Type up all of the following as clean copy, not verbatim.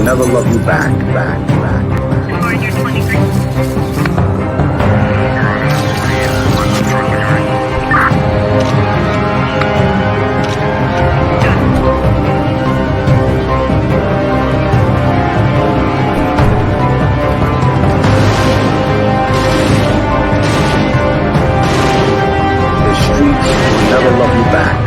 never love you back. You're 23. The streets will never love you back.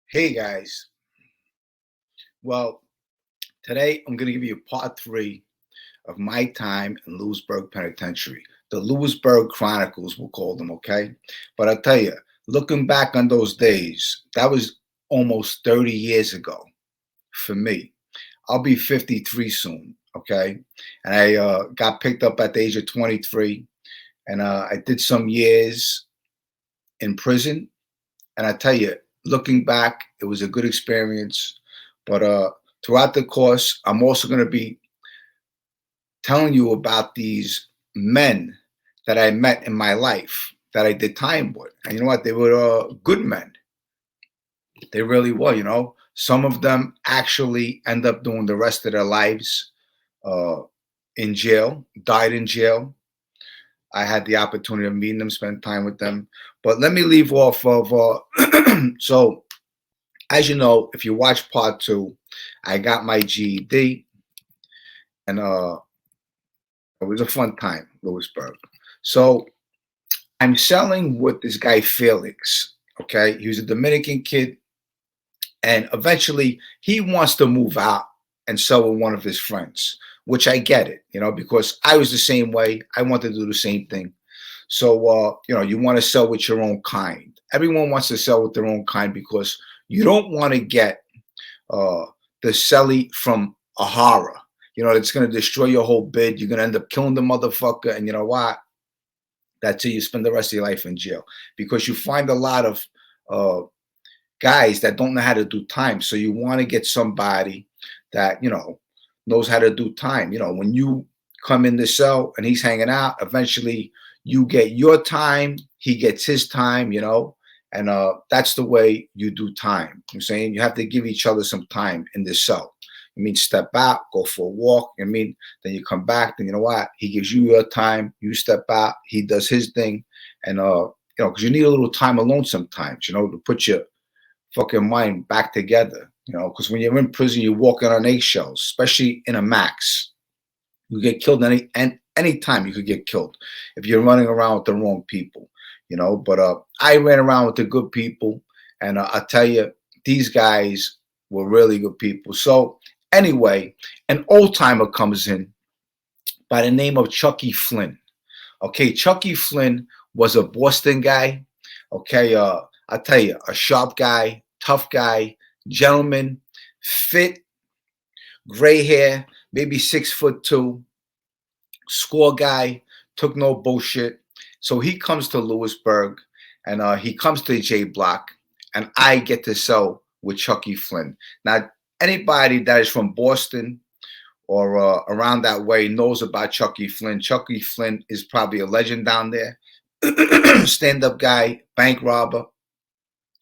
Hey guys, well, today I'm going to give you part 3 of my time in Lewisburg Penitentiary. The Lewisburg Chronicles, we'll call them, okay? But I'll tell you, looking back on those days, that was almost 30 years ago for me. I'll be 53 soon, okay? And I got picked up at the age of 23, and I did some years in prison. And I tell you, looking back, it was a good experience. But throughout the course, I'm also going to be telling you about these men that I met in my life that I did time with. And you know what? They were good men. They really were, you know. Some of them actually end up doing the rest of their lives in jail, died in jail. I had the opportunity of meeting them, spend time with them. But let me leave off of, so as you know, if you watch part 2, I got my GED, and it was a fun time, Lewisburg. So I'm selling with this guy, Felix, okay? He was a Dominican kid, and eventually he wants to move out and sell with one of his friends, which I get it, you know, because I was the same way. I wanted to do the same thing. So, you know, you want to sell with your own kind. Everyone wants to sell with their own kind because you don't want to get the celly from a horror. You know, it's going to destroy your whole bid. You're going to end up killing the motherfucker. And you know what? That's it. You spend the rest of your life in jail because you find a lot of guys that don't know how to do time. So you want to get somebody that, you know, knows how to do time. You know, when you come in the cell and he's hanging out, eventually you get your time, he gets his time, you know, and that's the way you do time. I'm saying you have to give each other some time in the cell. I mean, step out, go for a walk. I mean, then you come back, then you know what? He gives you your time, you step out, he does his thing. And, you know, because you need a little time alone sometimes, you know, to put your fucking mind back together, you know, because when you're in prison, you're walking on eggshells, especially in a max. You get killed any time you could get killed if you're running around with the wrong people, you know. But I ran around with the good people, and I'll tell you, these guys were really good people. So anyway, an old timer comes in by the name of Chucky Flynn. Okay, Chucky Flynn was a Boston guy. Okay, I'll tell you, a sharp guy, tough guy, gentleman, fit, gray hair, maybe 6'2", score guy, took no bullshit. So he comes to Lewisburg, and he comes to J Block, and I get to sell with Chucky Flynn. Now, anybody that is from Boston or around that way knows about Chucky Flynn. Chucky Flynn is probably a legend down there. Stand-up guy, bank robber,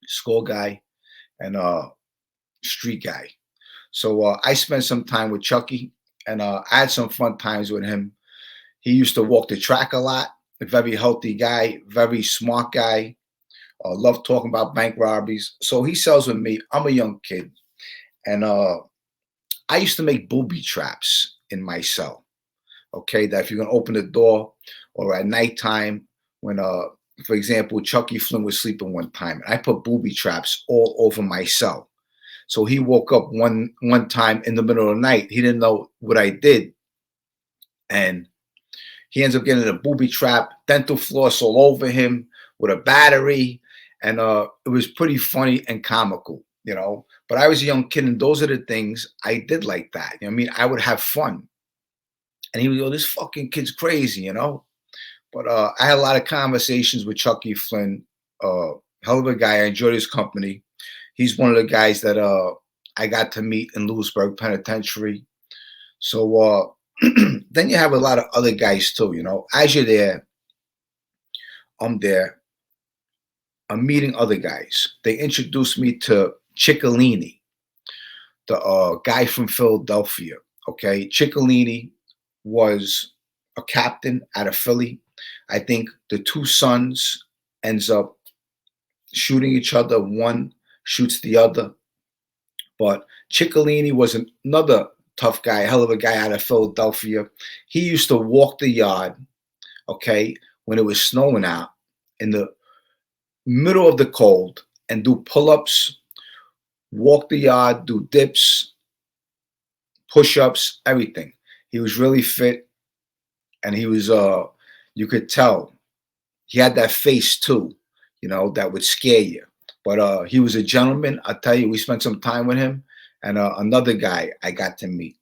score guy, and street guy. So I spent some time with Chucky, and I had some fun times with him. He used to walk the track a lot. A very healthy guy, very smart guy. Loved talking about bank robberies. So he sells with me. I'm a young kid, and I used to make booby traps in my cell. Okay, that if you're gonna open the door or at nighttime when for example, Chucky Flynn was sleeping one time, and I put booby traps all over my cell. So he woke up one time in the middle of the night. He didn't know what I did, and he ends up getting a booby trap, dental floss all over him with a battery, and it was pretty funny and comical. you know. But I was a young kid, and those are the things I did like that. You know what I mean? I would have fun. And he would go, this fucking kid's crazy, you know? But I had a lot of conversations with Chucky Flynn, hell of a guy. I enjoyed his company. He's one of the guys that I got to meet in Lewisburg Penitentiary. So then you have a lot of other guys too, you know. As you're there, I'm there. I'm meeting other guys. They introduced me to Ciccolini, the guy from Philadelphia. Okay, Ciccolini was a captain out of Philly. I think the two sons ends up shooting each other. One shoots the other. But Ciccolini was another tough guy, hell of a guy out of Philadelphia. He used to walk the yard, okay, when it was snowing out in the middle of the cold and do pull-ups, walk the yard, do dips, push-ups, everything. He was really fit, and he was you could tell he had that face too, you know, that would scare you. But he was a gentleman. I'll tell you, we spent some time with him, and another guy I got to meet.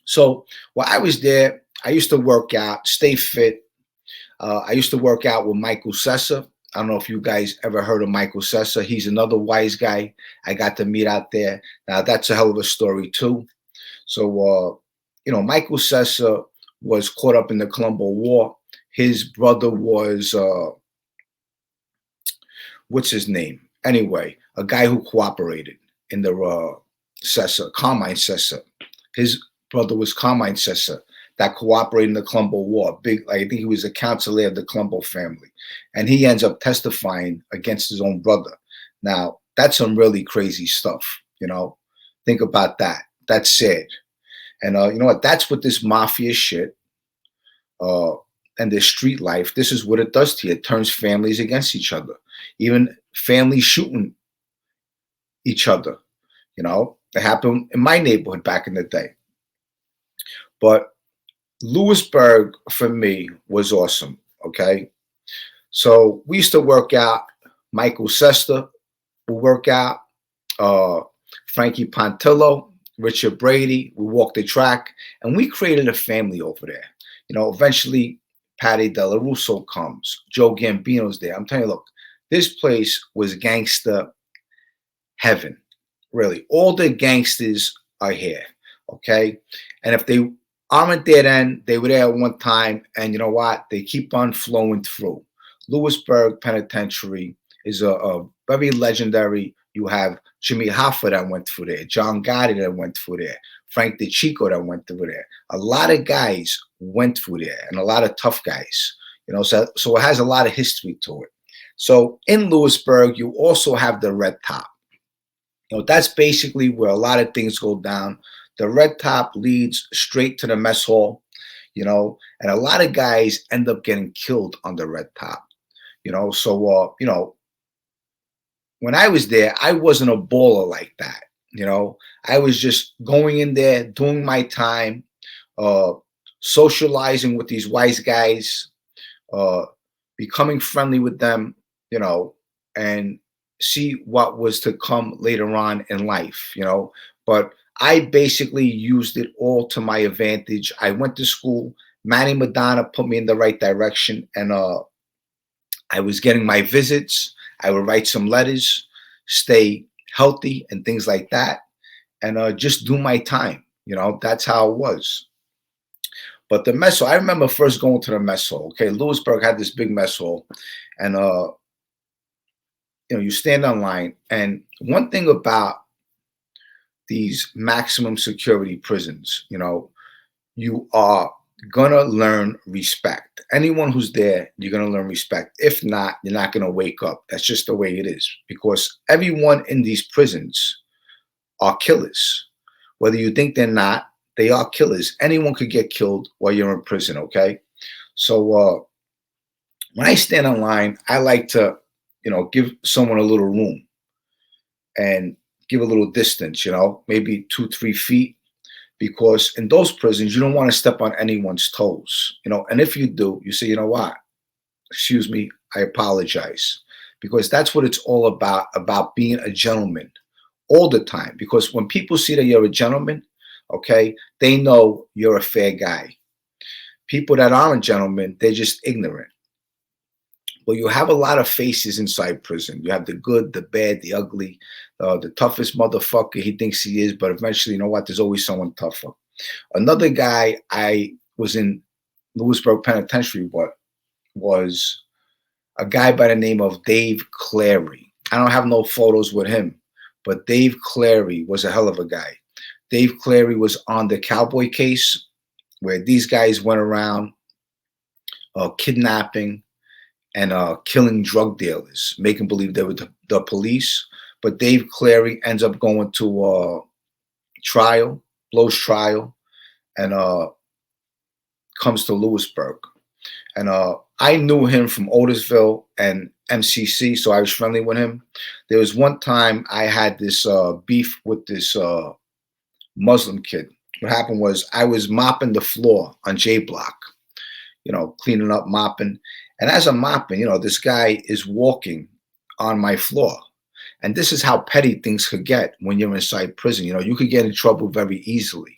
So while I was there, I used to work out, stay fit. I used to work out with Michael Sessa. I don't know if you guys ever heard of Michael Sessa. He's another wise guy I got to meet out there. Now, that's a hell of a story, too. So, you know, Michael Sessa was caught up in the Colombo War. His brother was, what's his name? Anyway, a guy who cooperated in the Sessa, Carmine Sessa. His brother was Carmine Sessa that cooperated in the Colombo War. Big, I think he was a counselor of the Colombo family. And he ends up testifying against his own brother. Now, that's some really crazy stuff, you know? Think about that. That's sad. And you know what? That's what this mafia shit and this street life, this is what it does to you. It turns families against each other. Even families shooting each other, you know? It happened in my neighborhood back in the day. But Lewisburg, for me, was awesome, okay? So we used to work out. Michael Sesta would work out. Frankie Pontillo, Richard Brady, we walked the track. And we created a family over there. You know, eventually, Patty Della Russo comes. Joe Gambino's there. I'm telling you, look, this place was gangster heaven, really. All the gangsters are here, okay? And if they aren't there then, they were there at one time, and you know what? They keep on flowing through. Lewisburg Penitentiary is a very legendary. You have Jimmy Hoffa that went through there, John Gotti that went through there, Frank DeChico that went through there. A lot of guys went through there, and a lot of tough guys. You know, so it has a lot of history to it. So in Lewisburg, you also have the Red Top. You know, that's basically where a lot of things go down. The Red Top leads straight to the mess hall, you know, and a lot of guys end up getting killed on the Red Top, you know. So, you know, when I was there, I wasn't a baller like that, you know. I was just going in there, doing my time, socializing with these wise guys, becoming friendly with them, you know, and see what was to come later on in life, you know. But I basically used it all to my advantage. I went to school. Manny Madonna put me in the right direction, and I was getting my visits. I would write some letters, stay healthy, and things like that, and just do my time. You know, that's how it was. But the mess hall, I remember first going to the mess hall. Okay, Lewisburg had this big mess hall, and you know, you stand online, and one thing about these maximum security prisons, you know, you are gonna learn respect. Anyone who's there, you're gonna learn respect. If not, you're not gonna wake up. That's just the way it is, because everyone in these prisons are killers. Whether you think they're not, they are killers. Anyone could get killed while you're in prison, okay? So when I stand in line, I like to, you know, give someone a little room and give a little distance, you know, maybe 2-3 feet, because in those prisons, you don't want to step on anyone's toes, you know. And if you do, you say, you know what, excuse me, I apologize, because that's what it's all about being a gentleman, all the time, because when people see that you're a gentleman, okay, they know you're a fair guy. People that aren't gentlemen, they're just ignorant. Well, you have a lot of faces inside prison. You have the good, the bad, the ugly, the toughest motherfucker he thinks he is, but eventually, you know what? There's always someone tougher. Another guy I was in Lewisburg Penitentiary, but was a guy by the name of Dave Clary. I don't have no photos with him, but Dave Clary was a hell of a guy. Dave Clary was on the cowboy case where these guys went around kidnapping and killing drug dealers, making believe they were the police. But Dave Clary ends up going to trial, blows trial, and comes to Lewisburg. And I knew him from Otisville and MCC, so I was friendly with him. There was one time I had this beef with this Muslim kid. What happened was I was mopping the floor on J Block, you know, cleaning up, mopping. And as I'm mopping, you know, this guy is walking on my floor. And this is how petty things could get when you're inside prison. You know, you could get in trouble very easily.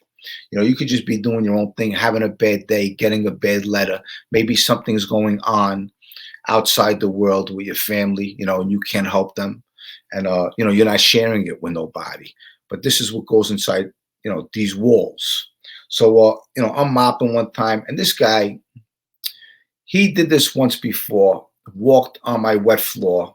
You know, you could just be doing your own thing, having a bad day, getting a bad letter. Maybe something's going on outside the world with your family, you know, and you can't help them. And, you know, you're not sharing it with nobody. But this is what goes inside, you know, these walls. So, you know, I'm mopping one time, and this guy, he did this once before, walked on my wet floor,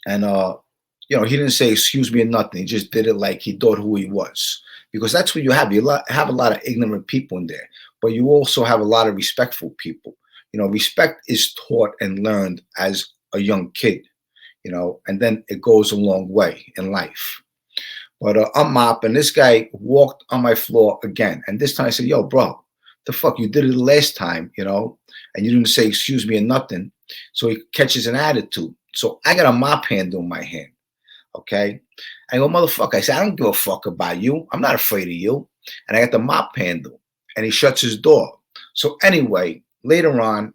and, you know, he didn't say excuse me or nothing. He just did it like he thought who he was. Because that's what you have. You have a lot of ignorant people in there, but you also have a lot of respectful people. You know, respect is taught and learned as a young kid, you know, and then it goes a long way in life. But I'm mopping. This guy walked on my floor again. And this time I said, yo, bro, the fuck, you did it the last time, you know, and you didn't say excuse me or nothing. So he catches an attitude. So I got a mop handle in my hand. Okay. I go, motherfucker. I said, I don't give a fuck about you. I'm not afraid of you. And I got the mop handle. And he shuts his door. So anyway, later on,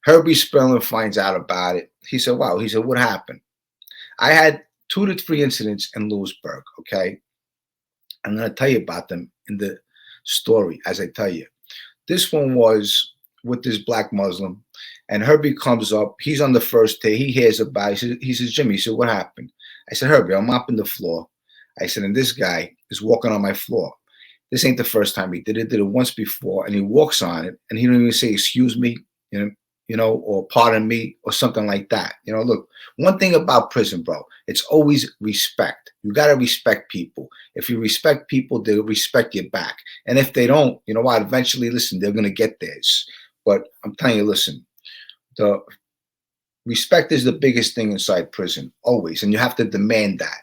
Herbie Sperling finds out about it. He said, wow. He said, what happened? I had 2 to 3 incidents in Lewisburg. Okay. I'm going to tell you about them in the story as I tell you. This one was with this black Muslim. And Herbie comes up. He's on the first day. He hears about it. He says, Jimmy, he said, what happened? I said, Herbie, I'm mopping the floor. I said, and this guy is walking on my floor. This ain't the first time he did it. Did it once before, and he walks on it, and he don't even say, excuse me, you know, or pardon me, or something like that. You know, look, one thing about prison, bro, it's always respect. You got to respect people. If you respect people, they'll respect you back. And if they don't, you know what, eventually, listen, they're going to get theirs. But I'm telling you, listen, the respect is the biggest thing inside prison, always, and you have to demand that.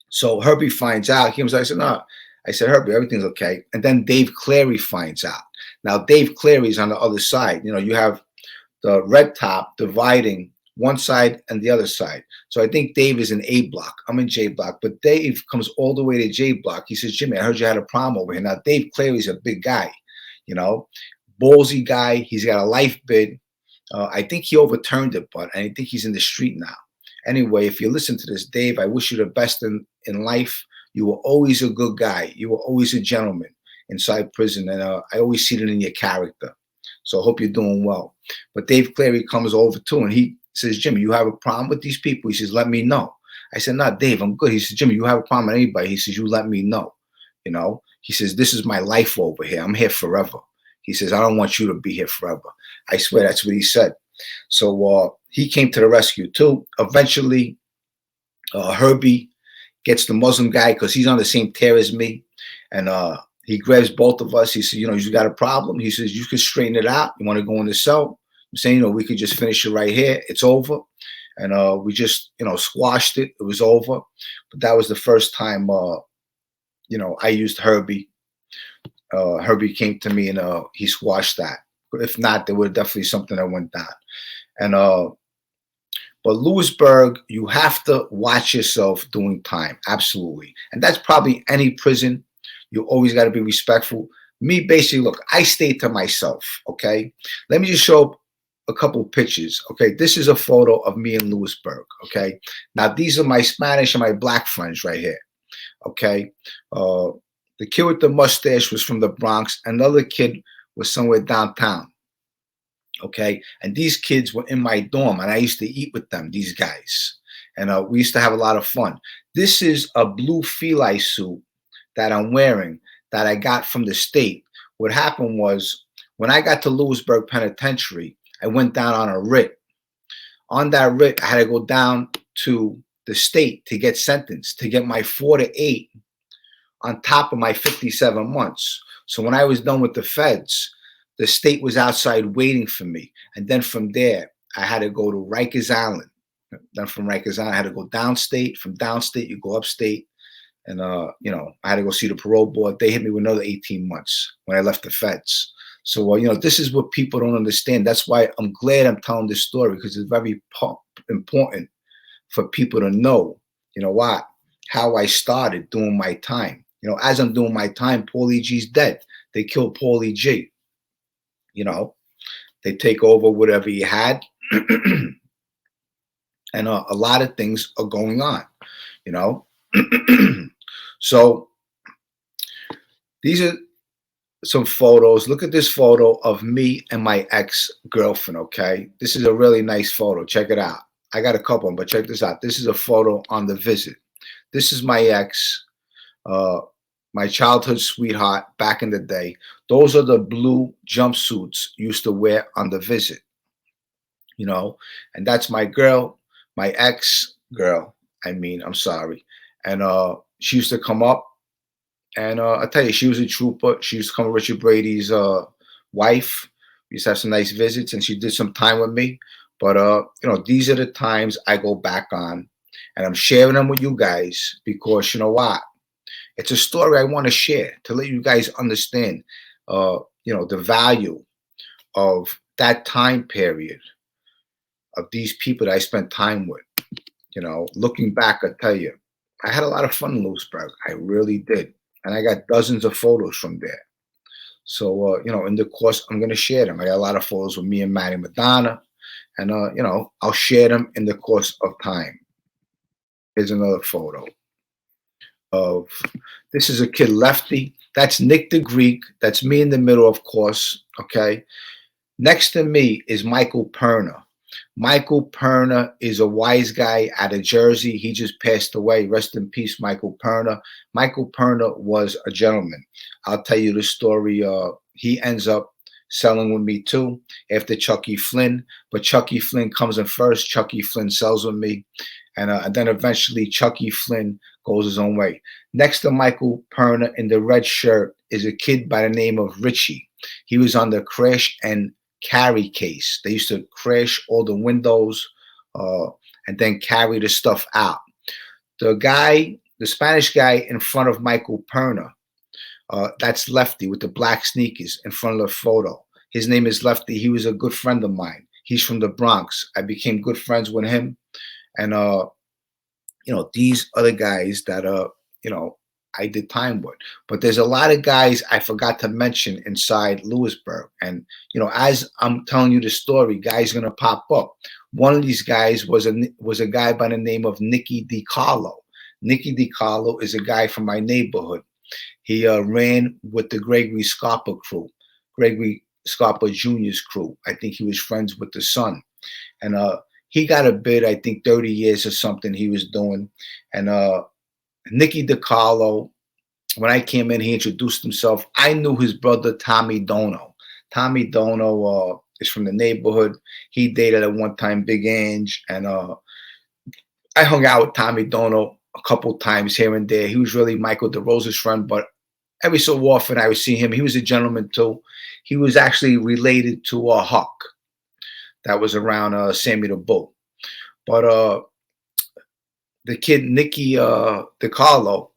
So Herbie finds out. He was like, I said, no. I said, Herbie, everything's okay. And then Dave Clary finds out. Now, Dave Clary's on the other side. You know, you have the red top dividing one side and the other side. So I think Dave is in A block. I'm in J block. But Dave comes all the way to J block. He says, Jimmy, I heard you had a problem over here. Now, Dave Clary's a big guy, you know, ballsy guy. He's got a life bid. I think he overturned it, but I think he's in the street now. Anyway, if you listen to this, Dave, I wish you the best in life. You were always a good guy. You were always a gentleman inside prison, and I always see it in your character. So I hope you're doing well. But Dave Clary comes over too, and he says, Jimmy, you have a problem with these people? He says, let me know. I said, no, Dave, I'm good. He says, Jimmy, you have a problem with anybody? He says, you let me know. You know, he says, this is my life over here. I'm here forever. He says, I don't want you to be here forever. I swear that's what he said. So he came to the rescue too. Eventually, Herbie gets the Muslim guy because he's on the same tear as me. And he grabs both of us. He said, you know, you got a problem? He says, you can straighten it out. You want to go in the cell? I'm saying, you know, we could just finish it right here. It's over. And we just, you know, squashed it. It was over. But that was the first time, you know, I used Herbie. Herbie came to me and he squashed that. If not, there would definitely something that went down. And but Lewisburg, you have to watch yourself doing time. Absolutely. And that's probably any prison. You always got to be respectful. Me, basically, look, I stay to myself. Okay. Let me just show a couple pictures. Okay, this is a photo of me in Lewisburg. Okay, now these are my Spanish and my black friends right here. Okay, the kid with the mustache was from the Bronx, and the other kid was somewhere downtown. Okay, and these kids were in my dorm, and I used to eat with them. These guys, and we used to have a lot of fun. This is a blue feli suit that I'm wearing that I got from the state. What happened was when I got to Lewisburg Penitentiary, I went down on a writ. On that writ, I had to go down to the state to get sentenced, to get my 4 to 8 on top of my 57 months. So when I was done with the feds, the state was outside waiting for me. And then from there, I had to go to Rikers Island. Then from Rikers Island, I had to go downstate. From downstate, you go upstate. And, you know, I had to go see the parole board. They hit me with another 18 months when I left the feds. So, you know, this is what people don't understand. That's why I'm glad I'm telling this story, because it's very important for people to know, you know what, how I started doing my time. You know, as I'm doing my time, Paulie G's dead. They killed Paulie G. You know, they take over whatever he had. And a lot of things are going on, you know. So these are some photos. Look at this photo of me and my ex-girlfriend, okay? This is a really nice photo. Check it out. I got a couple of them, but check this out. This is a photo on the visit. This is my ex, my childhood sweetheart back in the day. Those are the blue jumpsuits used to wear on the visit, you know? And that's my girl, my ex-girl. I'm sorry. And she used to come up. And I tell you, she was a trooper. She used to come with Richard Brady's wife. We used to have some nice visits, and she did some time with me. But you know, these are the times I go back on, and I'm sharing them with you guys because you know what? It's a story I want to share to let you guys understand, you know, the value of that time period of these people that I spent time with. You know, looking back, I tell you, I had a lot of fun in Lewisburg. I really did. And I got dozens of photos from there. So, you know, in the course, I'm going to share them. I got a lot of photos with me and Maddie Madonna. And, you know, I'll share them in the course of time. Here's another photo of, this is a kid, Lefty. That's Nick the Greek. That's me in the middle, of course. Okay. Next to me is Michael Perna. Michael Perna is a wise guy out of Jersey. He just passed away. Rest in peace, Michael Perna. Michael Perna was a gentleman. I'll tell you the story. He ends up selling with me too after Chucky Flynn. But Chucky Flynn comes in first. Chucky Flynn sells with me. And then eventually Chucky Flynn goes his own way. Next to Michael Perna in the red shirt is a kid by the name of Richie. He was on the crash and carry case. They used to crash all the windows and then carry the stuff out. The guy, the Spanish guy in front of Michael Perna, that's Lefty with the black sneakers in front of the photo. His name is Lefty. He was a good friend of mine. He's from the Bronx. I became good friends with him. And, you know, these other guys that, you know, I did time with. But there's a lot of guys I forgot to mention inside Lewisburg. And, you know, as I'm telling you the story, guys going to pop up. One of these guys was a guy by the name of Nicky Decarlo. Nicky Decarlo is a guy from my neighborhood. He ran with the Gregory Scarpa crew, Gregory Scarpa Jr.'s crew. I think he was friends with the son. And he got a bid, I think 30 years or something he was doing. And Nicky Decarlo, when I came in, he introduced himself. I knew his brother, Tommy Dono. Tommy Dono is from the neighborhood. He dated at one time Big Ange. And I hung out with Tommy Dono a couple times here and there. He was really Michael DeRosa's friend, but every so often I would see him. He was a gentleman too. He was actually related to Huck that was around Sammy the Bull. But the kid Nicky DeCarlo,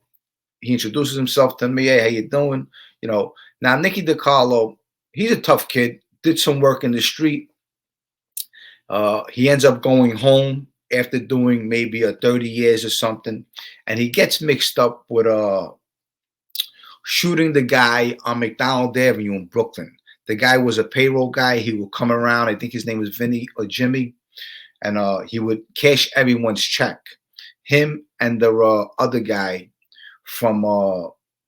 he introduces himself to me. Hey, how you doing? You know, now Nicky DeCarlo, he's a tough kid. Did some work in the street. He ends up going home after doing maybe 30 years or something, and he gets mixed up with shooting the guy on McDonald Avenue in Brooklyn. The guy was a payroll guy. He would come around. I think his name was Vinny or Jimmy, and he would cash everyone's check. Him and the other guy from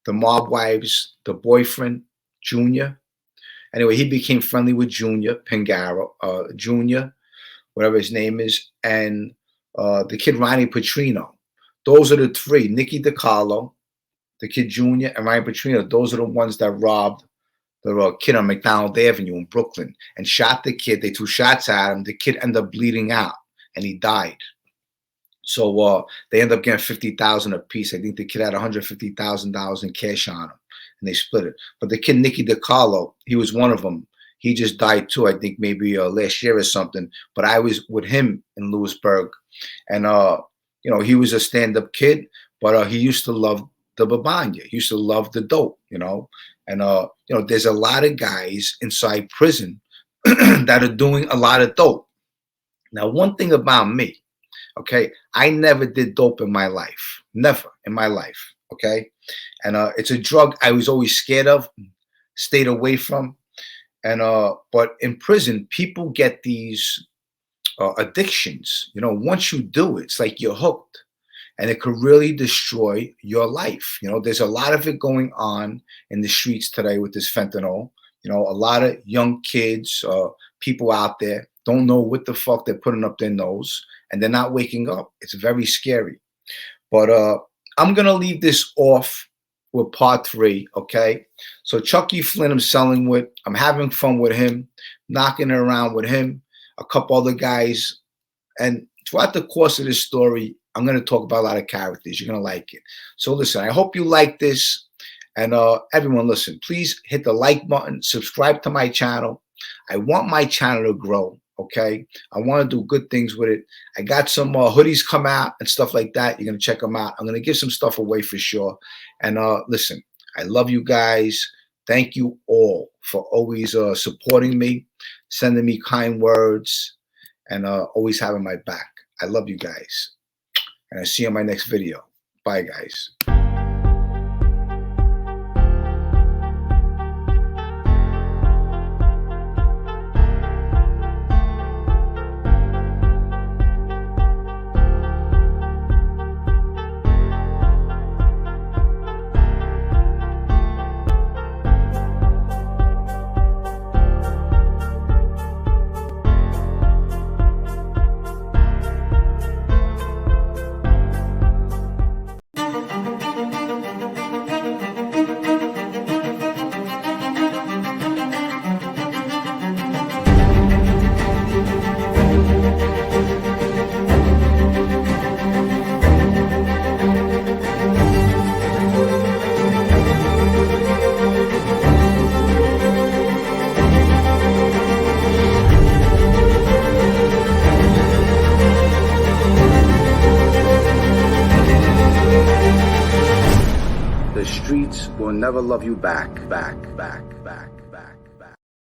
the Mob Wives, the boyfriend, Junior. Anyway, he became friendly with Junior Pingaro, Junior, whatever his name is, and the kid Ronnie Petrino. Those are the three. Nicky Decarlo, the kid Junior, and Ronnie Petrino. Those are the ones that robbed the kid on McDonald Avenue in Brooklyn and shot the kid. They threw shots at him. The kid ended up bleeding out, and he died. So they ended up getting $50,000 a piece. I think the kid had $150,000 in cash on him, and they split it. But the kid Nicky Decarlo, he was one of them. He just died too. I think maybe last year or something. But I was with him in Lewisburg, and you know, he was a stand-up kid, but he used to love the babanya. He used to love the dope, you know. And you know, there's a lot of guys inside prison that are doing a lot of dope. Now, one thing about me, okay, I never did dope in my life, never in my life, okay? And it's a drug I was always scared of, stayed away from. And but in prison, people get these addictions. You know, once you do it, it's like you're hooked, and it could really destroy your life. You know, there's a lot of it going on in the streets today with this fentanyl. You know, a lot of young kids, people out there don't know what the fuck they're putting up their nose, and they're not waking up. It's very scary. But I'm gonna leave this off with part 3, okay? So Chucky Flynn, I'm selling with. I'm having fun with him, knocking it around with him, a couple other guys, and throughout the course of this story, I'm gonna talk about a lot of characters. You're gonna like it. So listen, I hope you like this, and everyone, listen. Please hit the like button, subscribe to my channel. I want my channel to grow. Okay, I want to do good things with it. I got some hoodies come out and stuff like that. You're gonna check them out. I'm gonna give some stuff away for sure. And listen, I love you guys. Thank you all for always supporting me, sending me kind words, and always having my back. I love you guys, and I'll see you in my next video. Bye, guys. The streets will never love you back.